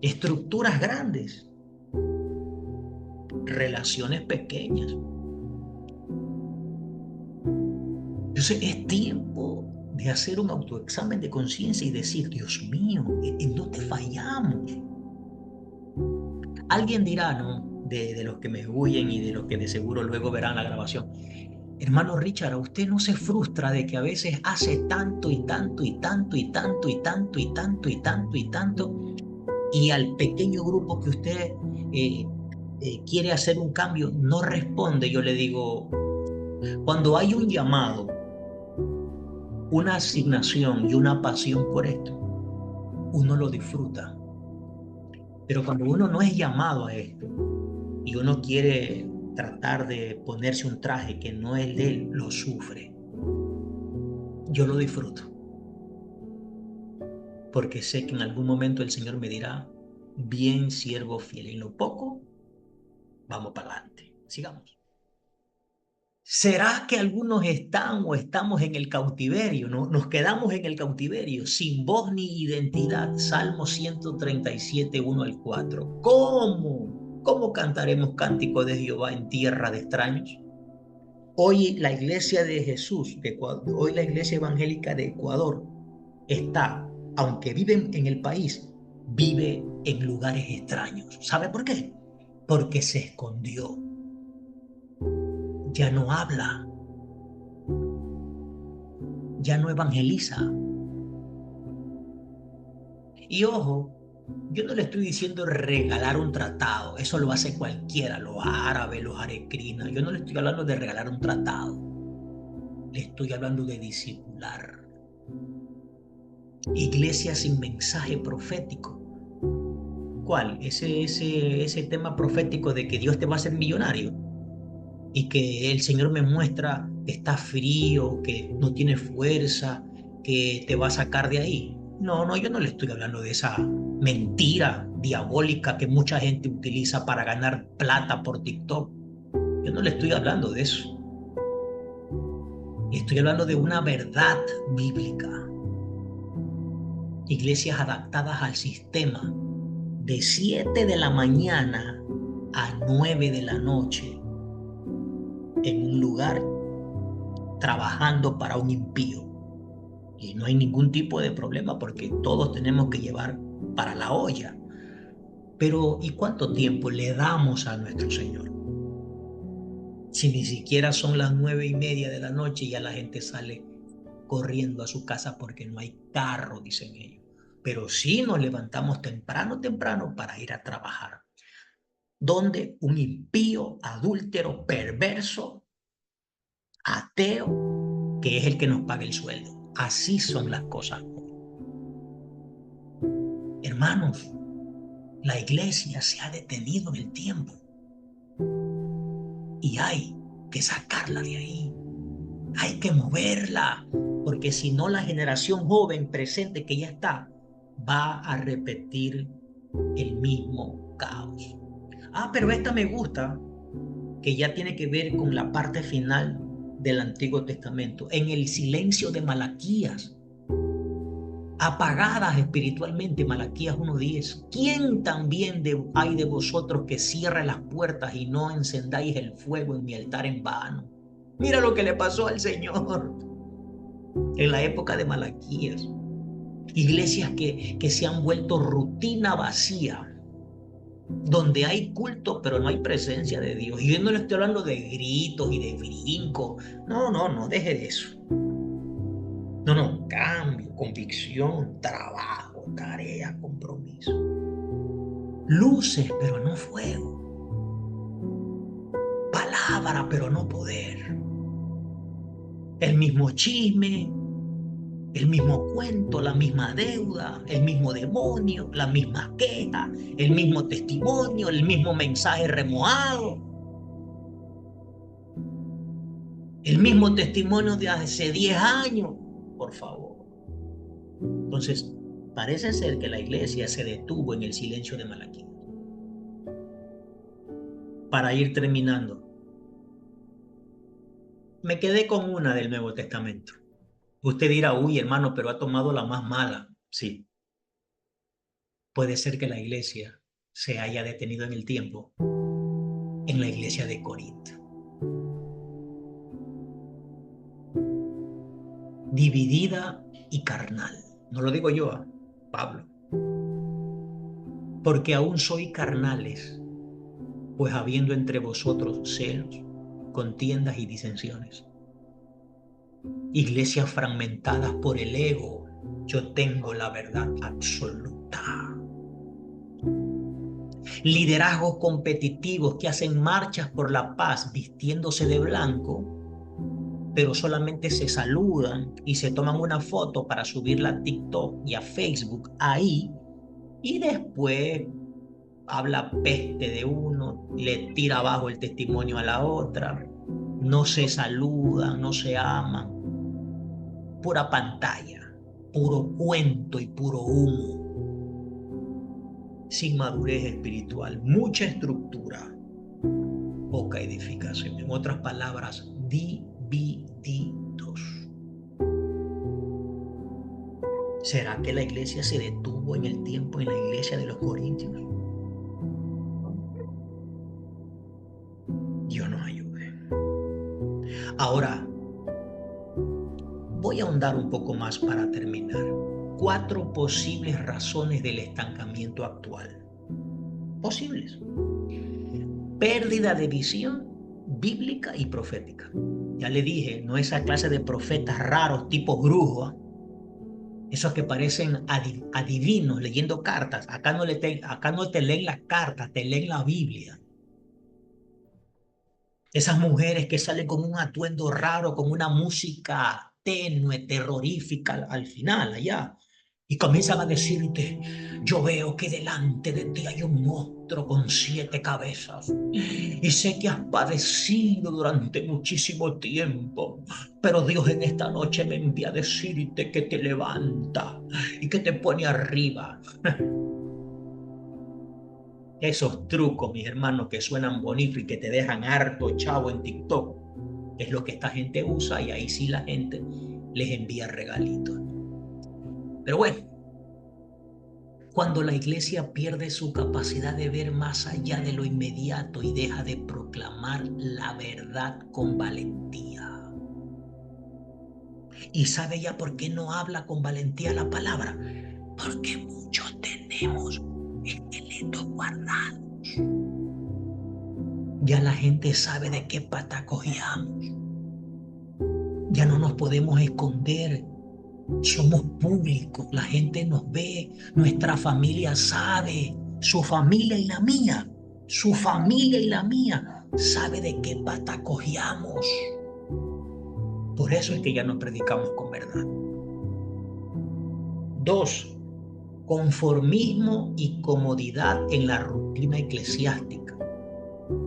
S1: Estructuras grandes, relaciones pequeñas. Entonces es tiempo de hacer un autoexamen de conciencia y decir: Dios mío, ¿en dónde fallamos? Alguien dirá, ¿no? De los que me huyen y de los que de seguro luego verán la grabación: Hermano Richard, ¿a usted no se frustra de que a veces hace tanto y tanto y tanto y tanto y tanto y tanto y tanto y tanto y al pequeño grupo que usted eh, quiere hacer un cambio no responde? Yo le digo, cuando hay un llamado, una asignación y una pasión por esto, uno lo disfruta. Pero cuando uno no es llamado a esto y uno quiere tratar de ponerse un traje que no es de él, lo sufre. Yo lo disfruto porque sé que en algún momento el Señor me dirá, bien siervo fiel, en lo poco, vamos para adelante. Sigamos. ¿Será que algunos están o estamos en el cautiverio? ¿No? Nos quedamos en el cautiverio, sin voz ni identidad. Salmo 137, 1 al 4. ¿Cómo? ¿Cómo cantaremos cántico de Jehová en tierra de extraños? Hoy la iglesia de Jesús, hoy la iglesia evangélica de Ecuador está, aunque vive en el país, vive en lugares extraños. ¿Sabe por qué? Porque se escondió. Ya no habla, ya no evangeliza. Y ojo, yo no le estoy diciendo regalar un tratado, eso lo hace cualquiera, los árabes, los arecrinas. Yo no le estoy hablando de regalar un tratado, le estoy hablando de discipular. Iglesia sin mensaje profético. ¿Cuál? Ese tema profético de que Dios te va a hacer millonario y que el Señor me muestra que está frío, que no tiene fuerza, que te va a sacar de ahí. No, no, yo no le estoy hablando de esa mentira diabólica que mucha gente utiliza para ganar plata por TikTok. Yo no le estoy hablando de eso. Estoy hablando de una verdad bíblica. Iglesias adaptadas al sistema de 7 de la mañana a 9 de la noche en un lugar trabajando para un impío. Y no hay ningún tipo de problema porque todos tenemos que llevar para la olla. Pero ¿y cuánto tiempo le damos a nuestro Señor? Si ni siquiera son las 9:30 de la noche y ya la gente sale corriendo a su casa porque no hay carro, dicen ellos. Pero sí nos levantamos temprano para ir a trabajar. Donde un impío, adúltero, perverso, ateo, que es el que nos paga el sueldo. Así son las cosas. Hermanos, la iglesia se ha detenido en el tiempo y hay que sacarla de ahí. Hay que moverla, porque si no la generación joven presente que ya está va a repetir el mismo caos. Ah, pero esta me gusta, que ya tiene que ver con la parte final del Antiguo Testamento, en el silencio de Malaquías, apagadas espiritualmente. Malaquías 1:10. ¿Quién también hay de vosotros que cierre las puertas y no encendáis el fuego en mi altar en vano? Mira lo que le pasó al Señor en la época de Malaquías. Iglesias que se han vuelto rutina vacía, donde hay culto pero no hay presencia de Dios. Y yo no le estoy hablando de gritos y de brincos. No, no, no, deje de eso. No, no, cambio, convicción, trabajo, tarea, compromiso. Luces, pero no fuego. Palabra, pero no poder. El mismo chisme, el mismo cuento, la misma deuda, el mismo demonio, la misma queja, el mismo testimonio, el mismo mensaje remojado. El mismo testimonio de hace 10 años, por favor. Entonces, parece ser que la iglesia se detuvo en el silencio de Malaquías. Para ir terminando, me quedé con una del Nuevo Testamento. Usted dirá, uy, hermano, pero ha tomado la más mala. Sí. Puede ser que la iglesia se haya detenido en el tiempo en la iglesia de Corinto. Dividida y carnal. No lo digo yo, Pablo. Porque aún sois carnales, pues habiendo entre vosotros celos, contiendas y disensiones. Iglesias fragmentadas por el ego. Yo tengo la verdad absoluta. Liderazgos competitivos que hacen marchas por la paz vistiéndose de blanco, pero solamente se saludan y se toman una foto para subirla a TikTok y a Facebook ahí, y después habla peste de uno, le tira abajo el testimonio a la otra, no se saludan, no se aman. Pura pantalla, puro cuento y puro humo. Sin madurez espiritual, mucha estructura, poca edificación. En otras palabras, divididos. ¿Será que la iglesia se detuvo en el tiempo en la iglesia de los Corintios? Dios nos ayude. Ahora, voy a ahondar un poco más para terminar. 4 posibles razones del estancamiento actual. Posibles. Pérdida de visión bíblica y profética. Ya le dije, no esa clase de profetas raros tipo brujo, esos que parecen adivinos leyendo cartas. Acá no te leen las cartas, te leen la Biblia. Esas mujeres que salen con un atuendo raro, con una música tenue, terrorífica al final, allá. Y comienzan a decirte, yo veo que delante de ti hay un monstruo con 7 cabezas. Y sé que has padecido durante muchísimo tiempo. Pero Dios en esta noche me envía a decirte que te levanta y que te pone arriba. Esos trucos, mis hermanos, que suenan bonitos y que te dejan harto chavo en TikTok, es lo que esta gente usa, y ahí sí la gente les envía regalitos. Pero bueno, cuando la iglesia pierde su capacidad de ver más allá de lo inmediato y deja de proclamar la verdad con valentía. ¿Y sabe ya por qué no habla con valentía la palabra? Porque muchos tenemos esqueletos guardados. Ya la gente sabe de qué pata cogíamos. Ya no nos podemos esconder. Somos públicos, la gente nos ve, nuestra familia sabe, su familia y la mía sabe de qué pata cogíamos. Por eso es que ya no predicamos con verdad. 2. Conformismo y comodidad en la rutina eclesiástica.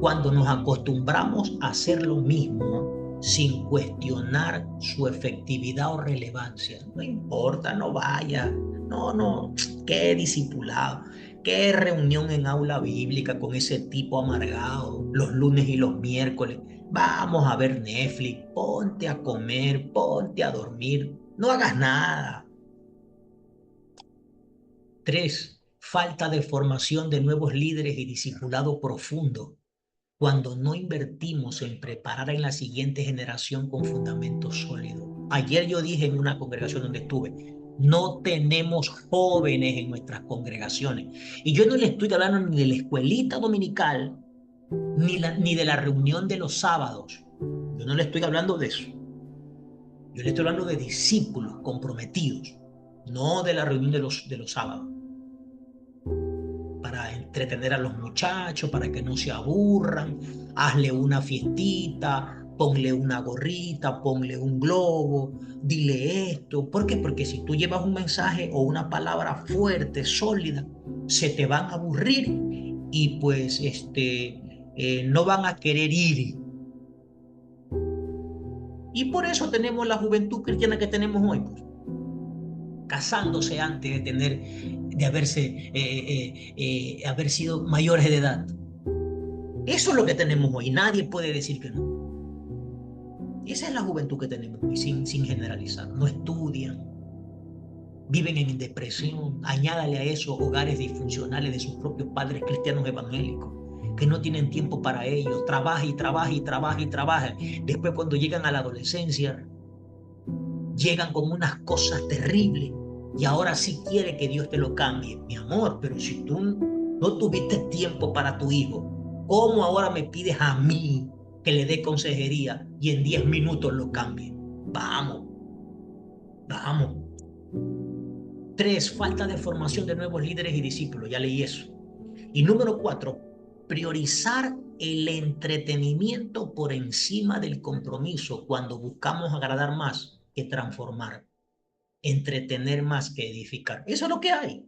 S1: Cuando nos acostumbramos a hacer lo mismo sin cuestionar su efectividad o relevancia. No importa, no vaya. No, qué discipulado, qué reunión en aula bíblica con ese tipo amargado los lunes y los miércoles. Vamos a ver Netflix, ponte a comer, ponte a dormir, no hagas nada. 3. Falta de formación de nuevos líderes y discipulado profundo. Cuando no invertimos en preparar en la siguiente generación con fundamentos sólidos. Ayer yo dije en una congregación donde estuve, no tenemos jóvenes en nuestras congregaciones. Y yo no le estoy hablando ni de la escuelita dominical, ni de la reunión de los sábados. Yo no le estoy hablando de eso. Yo le estoy hablando de discípulos comprometidos, no de la reunión de los sábados. Para entretener a los muchachos, para que no se aburran, hazle una fiestita, ponle una gorrita, ponle un globo, dile esto. ¿Por qué? Porque si tú llevas un mensaje o una palabra fuerte, sólida, se te van a aburrir y pues no van a querer ir. Y por eso tenemos la juventud cristiana que tenemos hoy, pues, casándose antes de haber sido mayores de edad. Eso es lo que tenemos hoy. Nadie puede decir que no. Esa es la juventud que tenemos hoy, sin generalizar. No estudian, viven en depresión. Añádale a eso hogares disfuncionales de sus propios padres cristianos evangélicos, que no tienen tiempo para ellos. Trabaja y trabaja y trabaja y trabaja. Después, cuando llegan a la adolescencia, llegan con unas cosas terribles. Y ahora sí quiere que Dios te lo cambie. Mi amor, pero si tú no tuviste tiempo para tu hijo, ¿cómo ahora me pides a mí que le dé consejería y en 10 minutos lo cambie. Vamos, vamos. 3, falta de formación de nuevos líderes y discípulos. Ya leí eso. Y número 4, priorizar el entretenimiento por encima del compromiso cuando buscamos agradar más que transformar, entretener más que edificar. Eso es lo que hay.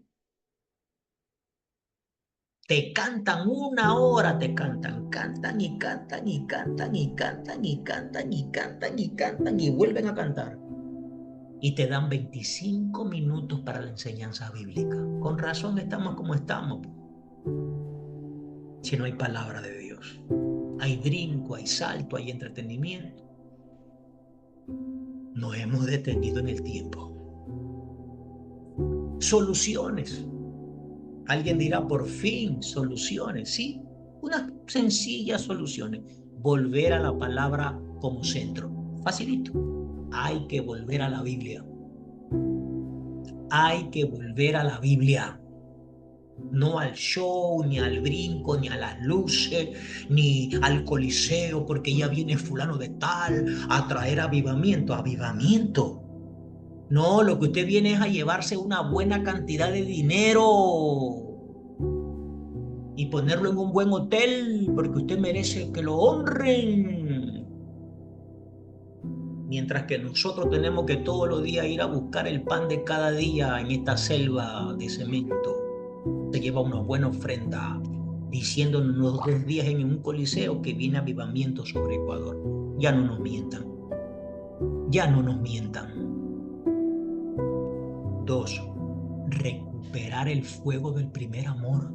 S1: Te cantan 1 hora, te cantan y cantan y cantan y cantan y cantan y cantan y cantan y vuelven a cantar. Y te dan 25 minutos para la enseñanza bíblica. Con razón estamos como estamos. Si no hay palabra de Dios. Hay brinco, hay salto, hay entretenimiento. Nos hemos detenido en el tiempo. Soluciones. Alguien dirá, por fin, soluciones. Sí, unas sencillas soluciones. Volver a la palabra como centro. Facilito. Hay que volver a la Biblia. Hay que volver a la Biblia. No al show, ni al brinco, ni a las luces, ni al coliseo, porque ya viene fulano de tal a traer avivamiento. Avivamiento. No, lo que usted viene es a llevarse una buena cantidad de dinero y ponerlo en un buen hotel, porque usted merece que lo honren. Mientras que nosotros tenemos que todos los días ir a buscar el pan de cada día en esta selva de cemento. Se lleva una buena ofrenda diciéndonos los 2 días en un coliseo que viene avivamiento sobre Ecuador. Ya no nos mientan. Ya no nos mientan. 2, recuperar el fuego del primer amor.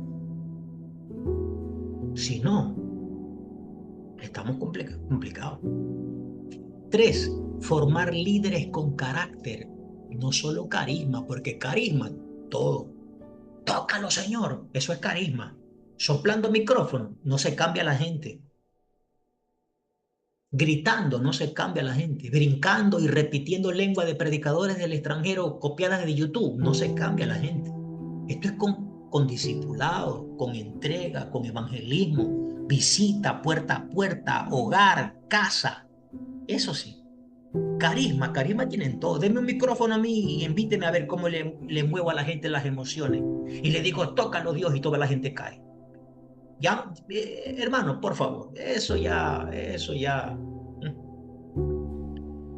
S1: Si no, estamos complicados. 3, formar líderes con carácter, no solo carisma, porque carisma, todo. Tócalo, Señor, eso es carisma. Soplando micrófono, no se cambia la gente. Gritando, no se cambia la gente. Brincando y repitiendo lengua de predicadores del extranjero copiadas de YouTube, no se cambia la gente. Esto es con discipulado, con entrega, con evangelismo, visita puerta a puerta, hogar, casa. Eso sí. Carisma tienen todo. Denme un micrófono a mí y invíteme a ver cómo le muevo a la gente las emociones. Y le digo, tócalo Dios y toda la gente cae. Ya, hermano, por favor, eso ya.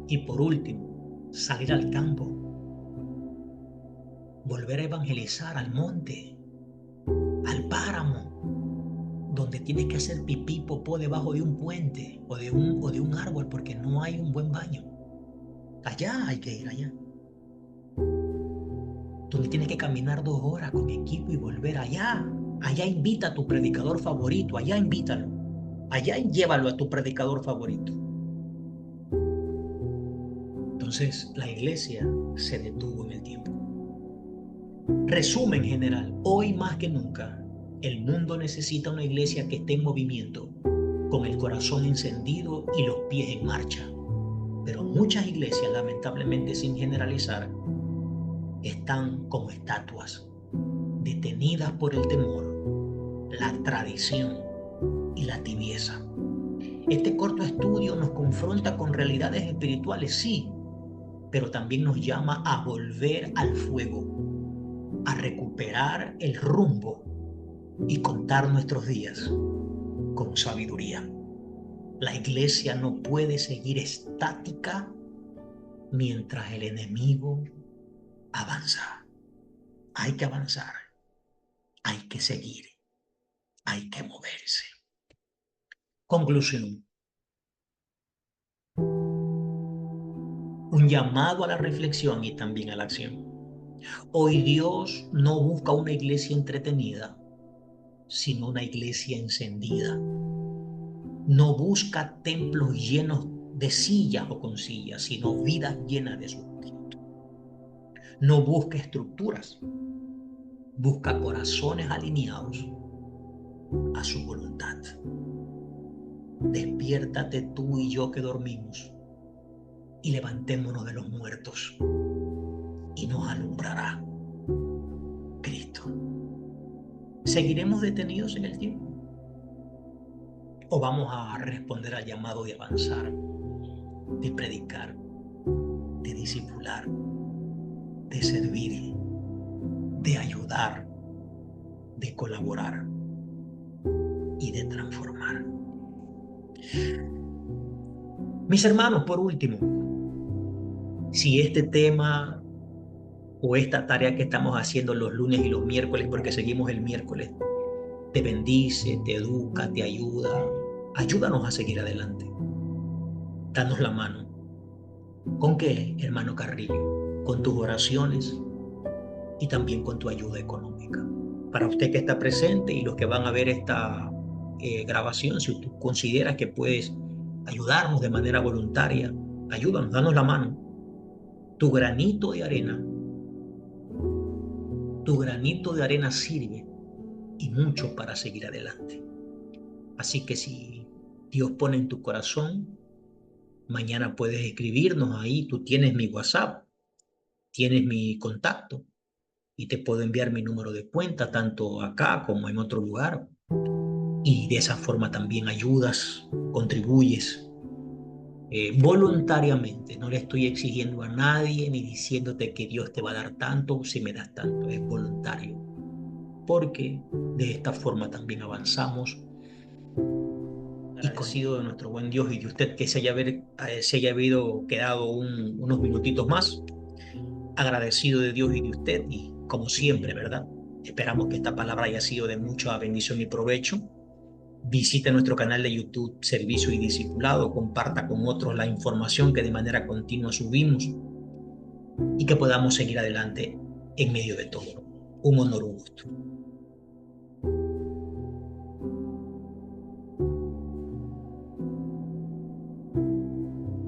S1: Y por último, salir al campo, volver a evangelizar al monte, al páramo, donde tienes que hacer pipí, popó debajo de un puente o de un árbol porque no hay un buen baño. Allá hay que ir, allá. Donde tienes que caminar 2 horas con equipo y volver allá. Allá invita a tu predicador favorito, allá invítalo. Allá llévalo a tu predicador favorito. Entonces la iglesia se detuvo en el tiempo. Resumen general, hoy más que nunca, el mundo necesita una iglesia que esté en movimiento, con el corazón encendido y los pies en marcha. Pero muchas iglesias, lamentablemente sin generalizar, están como estatuas, detenidas por el temor, la tradición y la tibieza. Este corto estudio nos confronta con realidades espirituales, sí, pero también nos llama a volver al fuego, a recuperar el rumbo y contar nuestros días con sabiduría. La iglesia no puede seguir estática mientras el enemigo avanza. Hay que avanzar, hay que seguir, hay que moverse. Conclusión. Un llamado a la reflexión y también a la acción. Hoy Dios no busca una iglesia entretenida, sino una iglesia encendida. No busca templos llenos de sillas o con sillas, sino vidas llenas de su espíritu. No busca estructuras, busca corazones alineados a su voluntad. Despiértate tú y yo que dormimos y levantémonos de los muertos y nos alumbrará Cristo. ¿Seguiremos detenidos en el tiempo? o vamos a responder al llamado de avanzar, de predicar, de discipular, de servir, de ayudar, de colaborar y de transformar? Mis hermanos, por último, si este tema o esta tarea que estamos haciendo los lunes y los miércoles, porque seguimos el miércoles, te bendice, te educa, te ayuda, ayúdanos a seguir adelante. Danos la mano. ¿Con qué, hermano Carrillo? Con tus oraciones y también con tu ayuda económica. Para usted que está presente y los que van a ver esta grabación, si tú consideras que puedes ayudarnos de manera voluntaria, ayúdanos, danos la mano. Tu granito de arena sirve y mucho para seguir adelante. Así que si Dios pone en tu corazón, mañana puedes escribirnos ahí. Tú tienes mi WhatsApp, tienes mi contacto y te puedo enviar mi número de cuenta, tanto acá como en otro lugar. Y de esa forma también ayudas, contribuyes voluntariamente. No le estoy exigiendo a nadie ni diciéndote que Dios te va a dar tanto si me das tanto. Es voluntario. Porque de esta forma también avanzamos. Y agradecido de nuestro buen Dios y de usted que se haya habido quedado unos minutitos más. Agradecido de Dios y de usted, y como siempre, ¿verdad? Esperamos que esta palabra haya sido de mucha bendición y provecho. Visite nuestro canal de YouTube Servicio y Discipulado, comparta con otros la información que de manera continua subimos y que podamos seguir adelante en medio de todo. Un honor, un gusto.